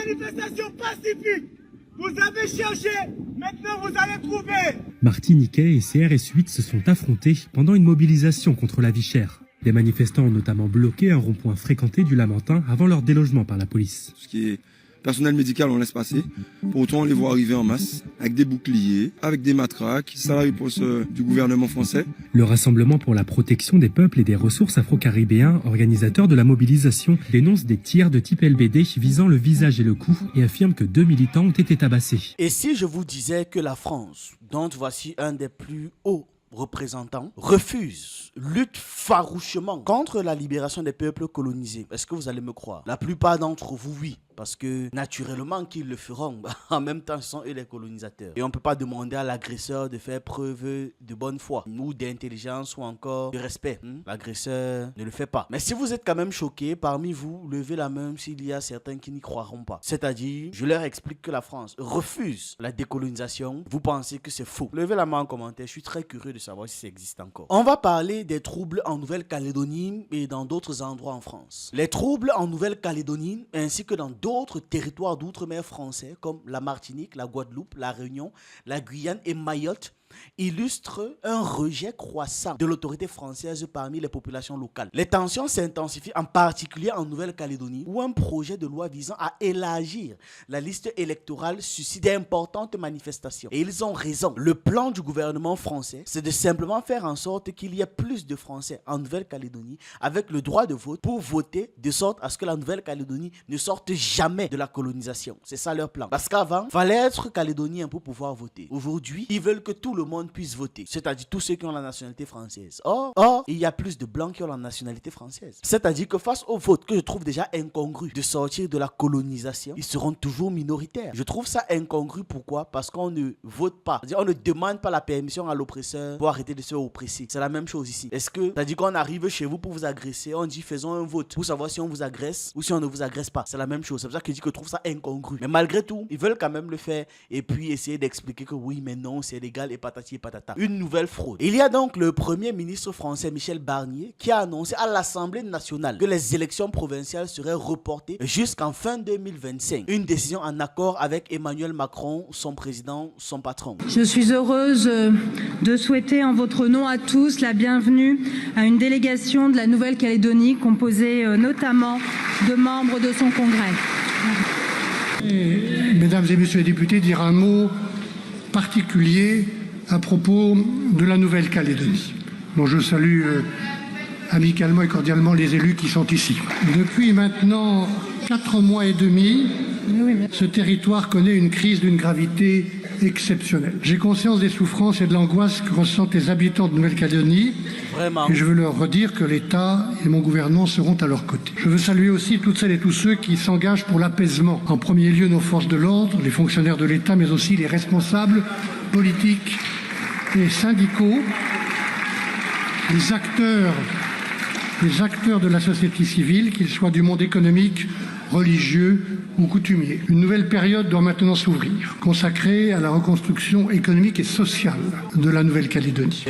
manifestation pacifique. Vous avez cherché, maintenant vous allez trouver. Martiniquais et CRS 8 se sont affrontés pendant une mobilisation contre la vie chère. Des manifestants ont notamment bloqué un rond-point fréquenté du Lamentin avant leur délogement par la police. Ce qui est personnel médical, on laisse passer. Pour autant, on les voit arriver en masse, avec des boucliers, avec des matraques. C'est la réponse du gouvernement français. Le Rassemblement pour la protection des peuples et des ressources afro-caribéens, organisateur de la mobilisation, dénonce des tirs de type LBD visant le visage et le cou et affirme que 2 militants ont été tabassés. Et si je vous disais que la France, dont voici un des plus hauts représentants, refuse, lutte farouchement contre la libération des peuples colonisés, est-ce que vous allez me croire? La plupart d'entre vous, oui. Parce que naturellement qu'ils le feront, en même temps ce sont eux les colonisateurs. Et on ne peut pas demander à l'agresseur de faire preuve de bonne foi, ou d'intelligence, ou encore de respect. L'agresseur ne le fait pas. Mais si vous êtes quand même choqués, parmi vous, levez la main s'il y a certains qui n'y croiront pas. C'est-à-dire, je leur explique que la France refuse la décolonisation. Vous pensez que c'est faux. Levez la main en commentaire, je suis très curieux de savoir si ça existe encore. On va parler des troubles en Nouvelle-Calédonie et dans d'autres endroits en France. Les troubles en Nouvelle-Calédonie, ainsi que dans d'autres territoires d'outre-mer français comme la Martinique, la Guadeloupe, la Réunion, la Guyane et Mayotte illustre un rejet croissant de l'autorité française parmi les populations locales. Les tensions s'intensifient en particulier en Nouvelle-Calédonie où un projet de loi visant à élargir la liste électorale suscite d'importantes manifestations. Et ils ont raison. Le plan du gouvernement français, c'est de simplement faire en sorte qu'il y ait plus de Français en Nouvelle-Calédonie avec le droit de vote pour voter de sorte à ce que la Nouvelle-Calédonie ne sorte jamais de la colonisation. C'est ça leur plan. Parce qu'avant, il fallait être calédonien pour pouvoir voter. Aujourd'hui, ils veulent que tout le monde puisse voter, c'est-à-dire tous ceux qui ont la nationalité française. Or, il y a plus de blancs qui ont la nationalité française. C'est-à-dire que face au vote que je trouve déjà incongru de sortir de la colonisation, ils seront toujours minoritaires. Je trouve ça incongru, pourquoi? Parce qu'on ne vote pas, c'est-à-dire on ne demande pas la permission à l'oppresseur pour arrêter de se faire oppresser. C'est la même chose ici. Est-ce que, c'est-à-dire qu'on arrive chez vous pour vous agresser, on dit faisons un vote pour savoir si on vous agresse ou si on ne vous agresse pas. C'est la même chose. C'est pour ça que je dis que je trouve ça incongru. Mais malgré tout, ils veulent quand même le faire et puis essayer d'expliquer que oui, mais non, c'est légal et patati et patata. Une nouvelle fraude. Il y a donc le premier ministre français Michel Barnier qui a annoncé à l'Assemblée nationale que les élections provinciales seraient reportées jusqu'en fin 2025. Une décision en accord avec Emmanuel Macron, son président, son patron. Je suis heureuse de souhaiter en votre nom à tous la bienvenue à une délégation de la Nouvelle-Calédonie composée notamment de membres de son congrès. Mesdames et messieurs les députés, dire un mot particulier à propos de la Nouvelle-Calédonie, dont je salue amicalement et cordialement les élus qui sont ici. Depuis maintenant 4 mois et demi, ce territoire connaît une crise d'une gravité exceptionnelle. J'ai conscience des souffrances et de l'angoisse que ressentent les habitants de Nouvelle-Calédonie. Vraiment. Et je veux leur redire que l'État et mon gouvernement seront à leur côté. Je veux saluer aussi toutes celles et tous ceux qui s'engagent pour l'apaisement. En premier lieu, nos forces de l'ordre, les fonctionnaires de l'État, mais aussi les responsables politiques et syndicaux, les acteurs de la société civile, qu'ils soient du monde économique, religieux ou coutumier. Une nouvelle période doit maintenant s'ouvrir, consacrée à la reconstruction économique et sociale de la Nouvelle-Calédonie,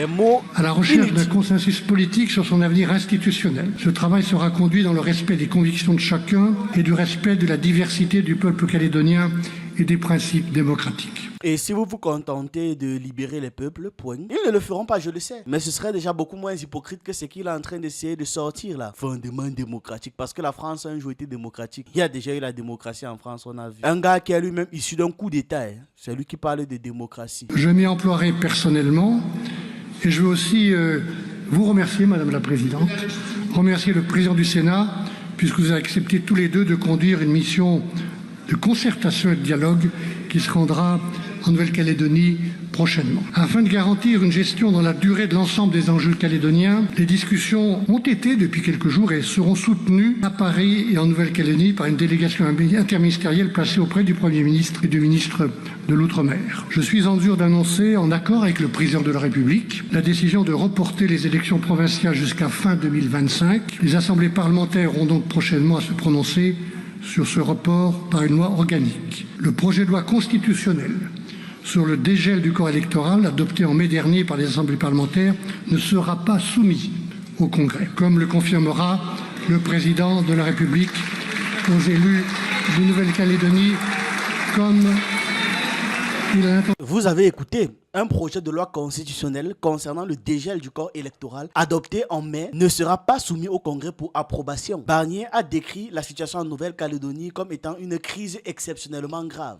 à la recherche d'un consensus politique sur son avenir institutionnel. Ce travail sera conduit dans le respect des convictions de chacun et du respect de la diversité du peuple calédonien et des principes démocratiques. Et si vous vous contentez de libérer les peuples, point, ils ne le feront pas, je le sais. Mais ce serait déjà beaucoup moins hypocrite que ce qu'il est en train d'essayer de sortir là. Fondement démocratique, parce que la France a un jour été démocratique. Il y a déjà eu la démocratie en France, on a vu. Un gars qui est lui-même issu d'un coup d'État, hein. C'est lui qui parle de démocratie. Je m'y emploierai personnellement et je veux aussi vous remercier, Madame la Présidente, remercier le Président du Sénat, puisque vous avez accepté tous les deux de conduire une mission de concertation et de dialogue qui se rendra en Nouvelle-Calédonie prochainement. Afin de garantir une gestion dans la durée de l'ensemble des enjeux calédoniens, les discussions ont été depuis quelques jours et seront soutenues à Paris et en Nouvelle-Calédonie par une délégation interministérielle placée auprès du Premier ministre et du ministre de l'Outre-mer. Je suis en mesure d'annoncer, en accord avec le Président de la République, la décision de reporter les élections provinciales jusqu'à fin 2025. Les assemblées parlementaires auront donc prochainement à se prononcer sur ce report par une loi organique. Le projet de loi constitutionnelle sur le dégel du corps électoral, adopté en mai dernier par les assemblées parlementaires, ne sera pas soumis au Congrès, comme le confirmera le Président de la République aux élus de Nouvelle-Calédonie comme il a l'intention. Vous avez écouté. Un projet de loi constitutionnelle concernant le dégel du corps électoral adopté en mai ne sera pas soumis au Congrès pour approbation. Barnier a décrit la situation en Nouvelle-Calédonie comme étant une crise exceptionnellement grave.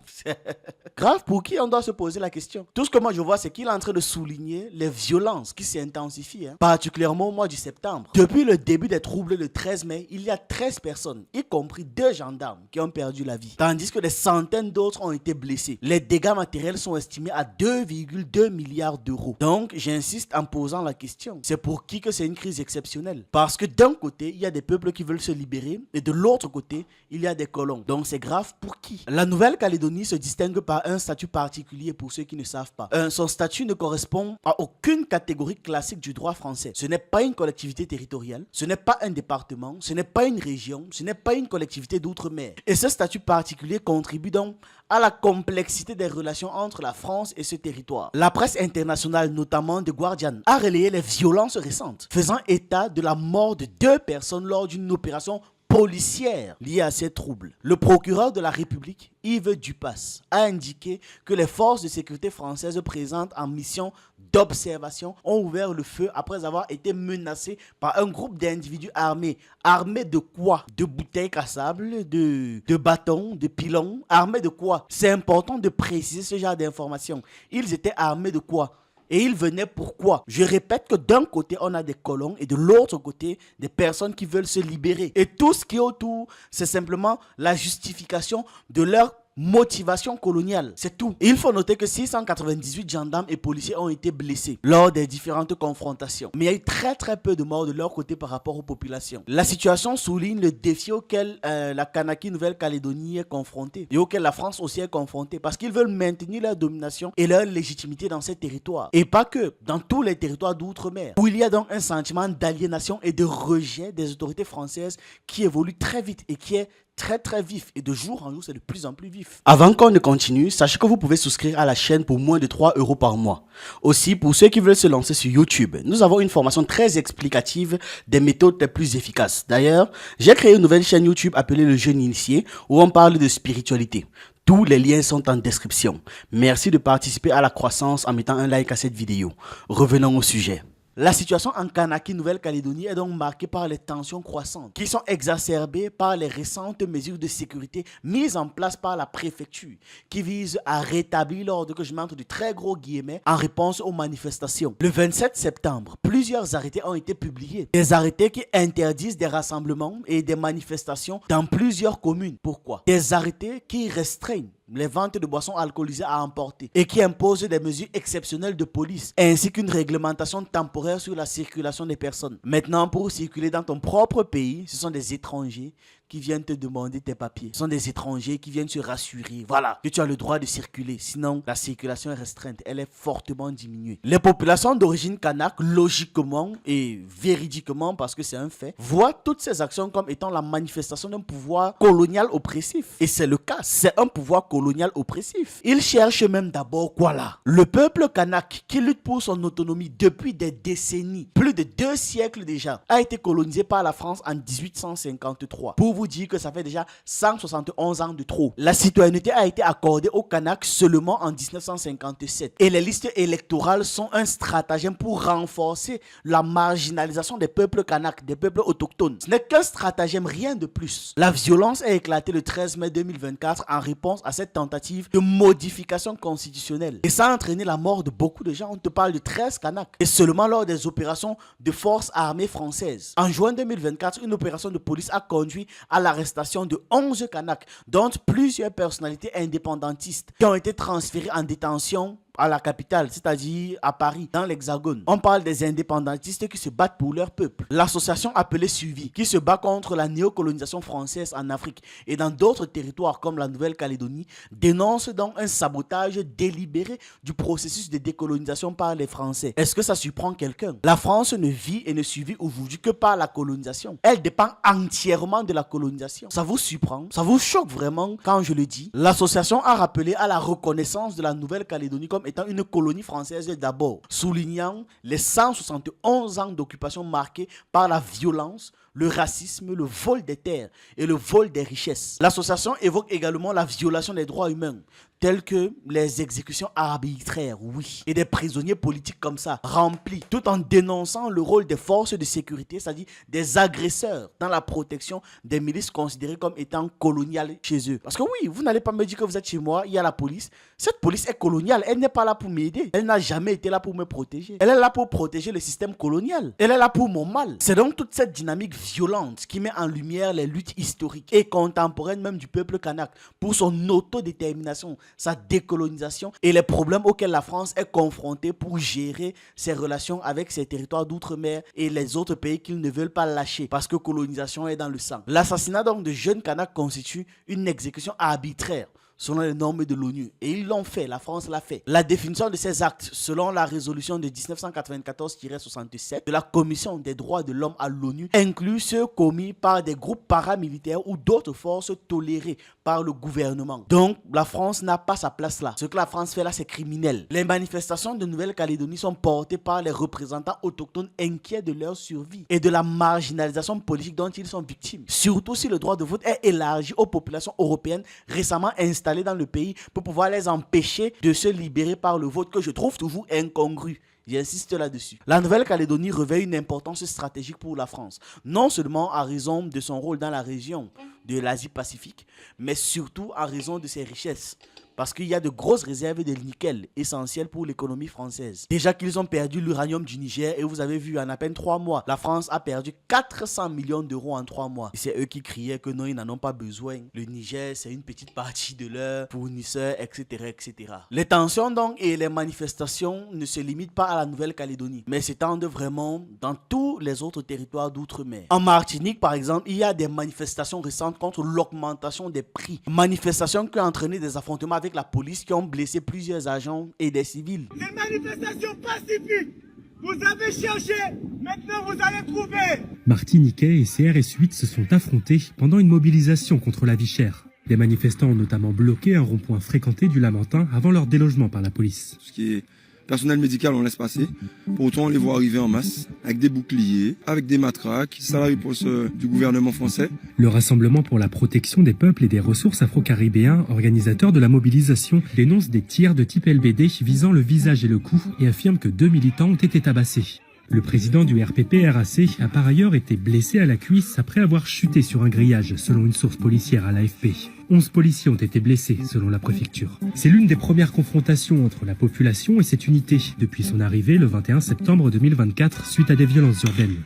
Grave pour qui? On doit se poser la question. Tout ce que moi je vois, c'est qu'il est en train de souligner les violences qui s'intensifient, particulièrement au mois de septembre. Depuis le début des troubles le 13 mai, il y a 13 personnes, y compris 2 gendarmes, qui ont perdu la vie, tandis que des centaines d'autres ont été blessés. Les dégâts matériels sont estimés à 2,2 milliards d'euros. Donc, j'insiste en posant la question. C'est pour qui que c'est une crise exceptionnelle? Parce que d'un côté, il y a des peuples qui veulent se libérer et de l'autre côté, il y a des colons. Donc, c'est grave pour qui? La Nouvelle-Calédonie se distingue par un statut particulier pour ceux qui ne savent pas. Son statut ne correspond à aucune catégorie classique du droit français. Ce n'est pas une collectivité territoriale, ce n'est pas un département, ce n'est pas une région, ce n'est pas une collectivité d'outre-mer. Et ce statut particulier contribue donc à la complexité des relations entre la France et ce territoire. La presse internationale, notamment The Guardian, a relayé les violences récentes, faisant état de la mort de 2 personnes lors d'une opération policière liée à ces troubles. Le procureur de la République, Yves Dupas, a indiqué que les forces de sécurité françaises présentes en mission d'observation ont ouvert le feu après avoir été menacés par un groupe d'individus armés. Armés de quoi? De bouteilles cassables, de bâtons, de pilons. Armés de quoi? C'est important de préciser ce genre d'informations. Ils étaient armés de quoi? Et ils venaient pourquoi? Je répète que d'un côté, on a des colons et de l'autre côté, des personnes qui veulent se libérer. Et tout ce qui est autour, c'est simplement la justification de leur motivation coloniale, c'est tout. Et il faut noter que 698 gendarmes et policiers ont été blessés lors des différentes confrontations. Mais il y a eu très peu de morts de leur côté par rapport aux populations. La situation souligne le défi auquel la Kanaki Nouvelle-Calédonie est confrontée et auquel la France aussi est confrontée parce qu'ils veulent maintenir leur domination et leur légitimité dans ces territoires. Et pas que, dans tous les territoires d'outre-mer où il y a donc un sentiment d'aliénation et de rejet des autorités françaises qui évolue très vite et qui est très vif et de jour en jour c'est de plus en plus vif. Avant qu'on ne continue, sachez que vous pouvez souscrire à la chaîne pour moins de 3 € par mois. Aussi, pour ceux qui veulent se lancer sur YouTube, nous avons une formation très explicative des méthodes les plus efficaces. D'ailleurs, j'ai créé une nouvelle chaîne YouTube appelée Le Jeune Initié où on parle de spiritualité. Tous les liens sont en description. Merci de participer à la croissance en mettant un like à cette vidéo. Revenons au sujet. La situation en Kanaki Nouvelle-Calédonie est donc marquée par les tensions croissantes qui sont exacerbées par les récentes mesures de sécurité mises en place par la préfecture qui visent à rétablir l'ordre, que je montre de très gros guillemets, en réponse aux manifestations. Le 27 septembre, plusieurs arrêtés ont été publiés. Des arrêtés qui interdisent des rassemblements et des manifestations dans plusieurs communes. Pourquoi? Des arrêtés qui restreignent les ventes de boissons alcoolisées à emporter et qui imposent des mesures exceptionnelles de police ainsi qu'une réglementation temporaire sur la circulation des personnes. Maintenant, pour circuler dans ton propre pays, ce sont des étrangers qui viennent te demander tes papiers. Ce sont des étrangers qui viennent se rassurer. Voilà, que tu as le droit de circuler. Sinon, la circulation est restreinte. Elle est fortement diminuée. Les populations d'origine kanak, logiquement et véridiquement, parce que c'est un fait, voient toutes ces actions comme étant la manifestation d'un pouvoir colonial oppressif. Et c'est le cas. C'est un pouvoir colonial oppressif. Ils cherchent même d'abord quoi là? Le peuple kanak, qui lutte pour son autonomie depuis des décennies, plus de 2 siècles déjà, a été colonisé par la France en 1853. Pour vous dire que ça fait déjà 171 ans de trop. La citoyenneté a été accordée aux Kanaks seulement en 1957. Et les listes électorales sont un stratagème pour renforcer la marginalisation des peuples Kanaks, des peuples autochtones. Ce n'est qu'un stratagème, rien de plus. La violence a éclaté le 13 mai 2024 en réponse à cette tentative de modification constitutionnelle. Et ça a entraîné la mort de beaucoup de gens. On te parle de 13 Kanaks. Et seulement lors des opérations de forces armées françaises. En juin 2024, une opération de police a conduit à l'arrestation de 11 Kanaks, dont plusieurs personnalités indépendantistes qui ont été transférées en détention à la capitale, c'est-à-dire à Paris, dans l'Hexagone. On parle des indépendantistes qui se battent pour leur peuple. L'association appelée Suivi, qui se bat contre la néocolonisation française en Afrique et dans d'autres territoires comme la Nouvelle-Calédonie, dénonce donc un sabotage délibéré du processus de décolonisation par les Français. Est-ce que ça surprend quelqu'un? La France ne vit et ne survit aujourd'hui que par la colonisation. Elle dépend entièrement de la colonisation. Ça vous surprend? Ça vous choque vraiment quand je le dis? L'association a rappelé à la reconnaissance de la Nouvelle-Calédonie comme étant une colonie française d'abord, soulignant les 171 ans d'occupation marqués par la violence, le racisme, le vol des terres et le vol des richesses. L'association évoque également la violation des droits humains, tels que les exécutions arbitraires, oui, et des prisonniers politiques comme ça, remplis, tout en dénonçant le rôle des forces de sécurité, c'est-à-dire des agresseurs dans la protection des milices considérées comme étant coloniales chez eux. Parce que oui, vous n'allez pas me dire que vous êtes chez moi, il y a la police. Cette police est coloniale, elle n'est pas là pour m'aider. Elle n'a jamais été là pour me protéger. Elle est là pour protéger le système colonial. Elle est là pour mon mal. C'est donc toute cette dynamique violente qui met en lumière les luttes historiques et contemporaines même du peuple kanak pour son autodétermination, sa décolonisation et les problèmes auxquels la France est confrontée pour gérer ses relations avec ses territoires d'outre-mer et les autres pays qu'ils ne veulent pas lâcher parce que colonisation est dans le sang. L'assassinat donc de jeunes Kanaks constitue une exécution arbitraire selon les normes de l'ONU. Et ils l'ont fait, la France l'a fait. La définition de ces actes, selon la résolution de 1994-67 de la Commission des droits de l'homme à l'ONU, inclut ceux commis par des groupes paramilitaires ou d'autres forces tolérées par le gouvernement. Donc, la France n'a pas sa place là. Ce que la France fait là, c'est criminel. Les manifestations de Nouvelle-Calédonie sont portées par les représentants autochtones inquiets de leur survie et de la marginalisation politique dont ils sont victimes. Surtout si le droit de vote est élargi aux populations européennes récemment installées dans le pays pour pouvoir les empêcher de se libérer par le vote, que je trouve toujours incongru. J'insiste là-dessus. La Nouvelle-Calédonie revêt une importance stratégique pour la France, non seulement à raison de son rôle dans la région de l'Asie-Pacifique, mais surtout à raison de ses richesses. Parce qu'il y a de grosses réserves de nickel essentielles pour l'économie française. Déjà qu'ils ont perdu l'uranium du Niger et vous avez vu en à peine 3 mois, la France a perdu 400 millions d'euros en 3 mois. Et c'est eux qui criaient que non, ils n'en ont pas besoin. Le Niger, c'est une petite partie de leurs fournisseurs, etc., etc. Les tensions donc et les manifestations ne se limitent pas à la Nouvelle-Calédonie, mais s'étendent vraiment dans tous les autres territoires d'outre-mer. En Martinique, par exemple, il y a des manifestations récentes contre l'augmentation des prix. Manifestations qui ont entraîné des affrontements avec la police qui ont blessé plusieurs agents et des civils. Les manifestations pacifiques, vous avez cherché, maintenant vous allez trouver. Martiniquais et CRS 8 se sont affrontés pendant une mobilisation contre la vie chère. Des manifestants ont notamment bloqué un rond-point fréquenté du Lamentin avant leur délogement par la police. Ce qui est personnel médical, on laisse passer. Pour autant, on les voit arriver en masse, avec des boucliers, avec des matraques. C'est la riposte du gouvernement français. Le Rassemblement pour la protection des peuples et des ressources afro-caribéens, organisateur de la mobilisation, dénonce des tirs de type LBD visant le visage et le cou et affirme que 2 militants ont été tabassés. Le président du RPP-RAC a par ailleurs été blessé à la cuisse après avoir chuté sur un grillage, selon une source policière à l'AFP. 11 policiers ont été blessés, selon la préfecture. C'est l'une des premières confrontations entre la population et cette unité depuis son arrivée le 21 septembre 2024 suite à des violences urbaines.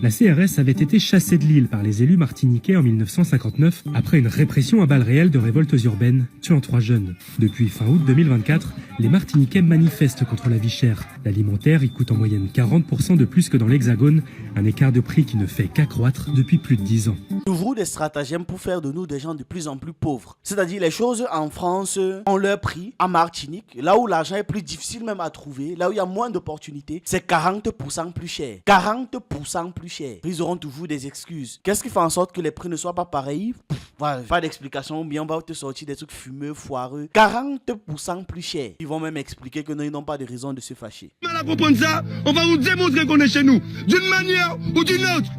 La CRS avait été chassée de l'île par les élus martiniquais en 1959 après une répression à balles réelles de révoltes urbaines, tuant 3 jeunes. Depuis fin août 2024, les Martiniquais manifestent contre la vie chère. L'alimentaire y coûte en moyenne 40% de plus que dans l'Hexagone, un écart de prix qui ne fait qu'accroître depuis plus de 10 ans. Toujours des stratagèmes pour faire de nous des gens de plus en plus pauvres. C'est-à-dire les choses en France ont leur prix. En Martinique, là où l'argent est plus difficile même à trouver, là où il y a moins d'opportunités, c'est 40% plus cher. 40% plus cher. Ils auront toujours des excuses. Qu'est-ce qui fait en sorte que les prix ne soient pas pareils? Voilà, pas d'explication, ou bien on va te sortir des trucs fumeux, foireux. 40% plus cher. Ils vont même expliquer que non, ils n'ont pas de raison de se fâcher. Mal à comprendre ça, on va vous démontrer qu'on est chez nous, d'une manière ou d'une autre.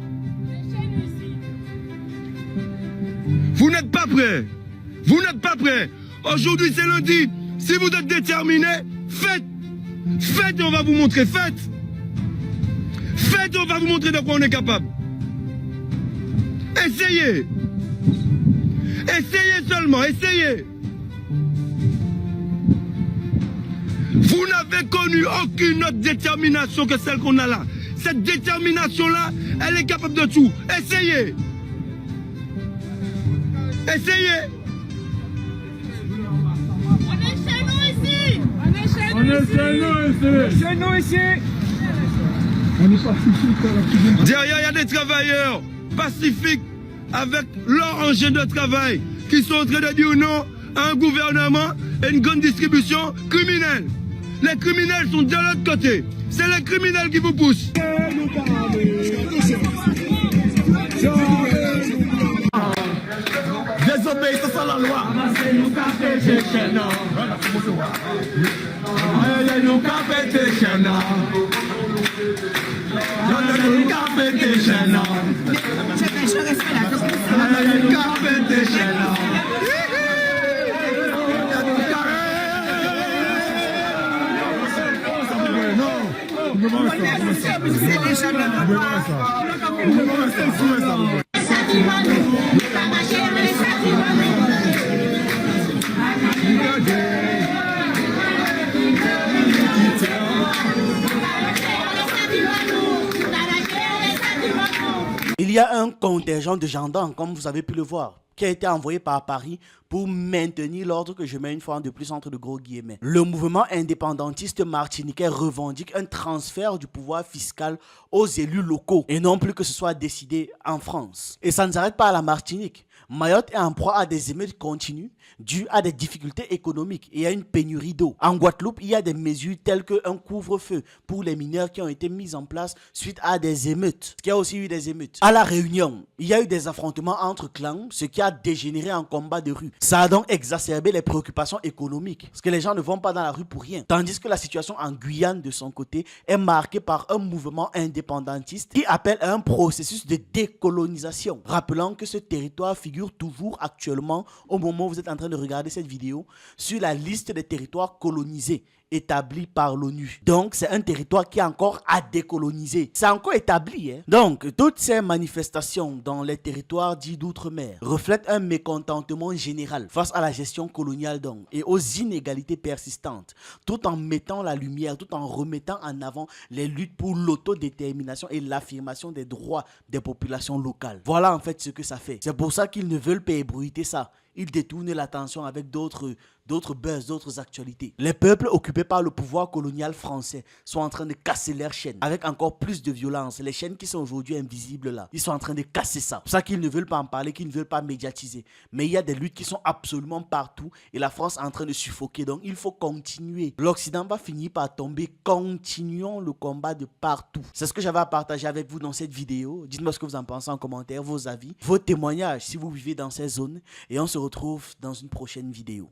Vous n'êtes pas prêts. Vous n'êtes pas prêts. Aujourd'hui, c'est lundi. Si vous êtes déterminés, faites. Faites et on va vous montrer. Faites. Faites et on va vous montrer de quoi on est capable. Essayez. Essayez seulement. Essayez. Vous n'avez connu aucune autre détermination que celle qu'on a là. Cette détermination-là, elle est capable de tout. Essayez. Essayez. On est chez nous ici. On est chez nous ici. On est pacifique. Derrière, il y a des travailleurs pacifiques avec leur engin de travail qui sont en train de dire non à un gouvernement et une grande distribution criminelle. Les criminels sont de l'autre côté. C'est les criminels qui vous poussent. Désobéissance à la loi. Il y a un contingent de gendarmes, comme vous avez pu le voir, qui a été envoyé par Paris pour maintenir l'ordre, que je mets une fois de plus entre de gros guillemets. Le mouvement indépendantiste martiniquais revendique un transfert du pouvoir fiscal aux élus locaux et non plus que ce soit décidé en France. Et ça ne s'arrête pas à la Martinique. Mayotte est en proie à des émeutes continues dues à des difficultés économiques et à une pénurie d'eau. En Guadeloupe, il y a des mesures telles qu'un couvre-feu pour les mineurs qui ont été mises en place suite à des émeutes. Il y a aussi eu des émeutes. À La Réunion, il y a eu des affrontements entre clans, ce qui a dégénéré en combat de rue. Ça a donc exacerbé les préoccupations économiques, parce que les gens ne vont pas dans la rue pour rien. Tandis que la situation en Guyane, de son côté, est marquée par un mouvement indépendantiste qui appelle à un processus de décolonisation. Rappelant que ce territoire figure toujours actuellement, au moment où vous êtes en train de regarder cette vidéo, sur la liste des territoires colonisés établi par l'ONU. Donc, c'est un territoire qui est encore à décoloniser. C'est encore établi, hein? Donc, toutes ces manifestations dans les territoires dits d'outre-mer reflètent un mécontentement général face à la gestion coloniale donc, et aux inégalités persistantes, tout en mettant la lumière, tout en remettant en avant les luttes pour l'autodétermination et l'affirmation des droits des populations locales. Voilà en fait ce que ça fait. C'est pour ça qu'ils ne veulent pas ébruiter ça. Ils détournent l'attention avec d'autres buzz, d'autres actualités. Les peuples occupés par le pouvoir colonial français sont en train de casser leurs chaînes avec encore plus de violence. Les chaînes qui sont aujourd'hui invisibles là, ils sont en train de casser ça. C'est pour ça qu'ils ne veulent pas en parler, qu'ils ne veulent pas médiatiser. Mais il y a des luttes qui sont absolument partout et la France est en train de suffoquer. Donc il faut continuer. L'Occident va finir par tomber. Continuons le combat de partout. C'est ce que j'avais à partager avec vous dans cette vidéo. Dites-moi ce que vous en pensez en commentaire, vos avis, vos témoignages si vous vivez dans ces zones. Et on se retrouve dans une prochaine vidéo.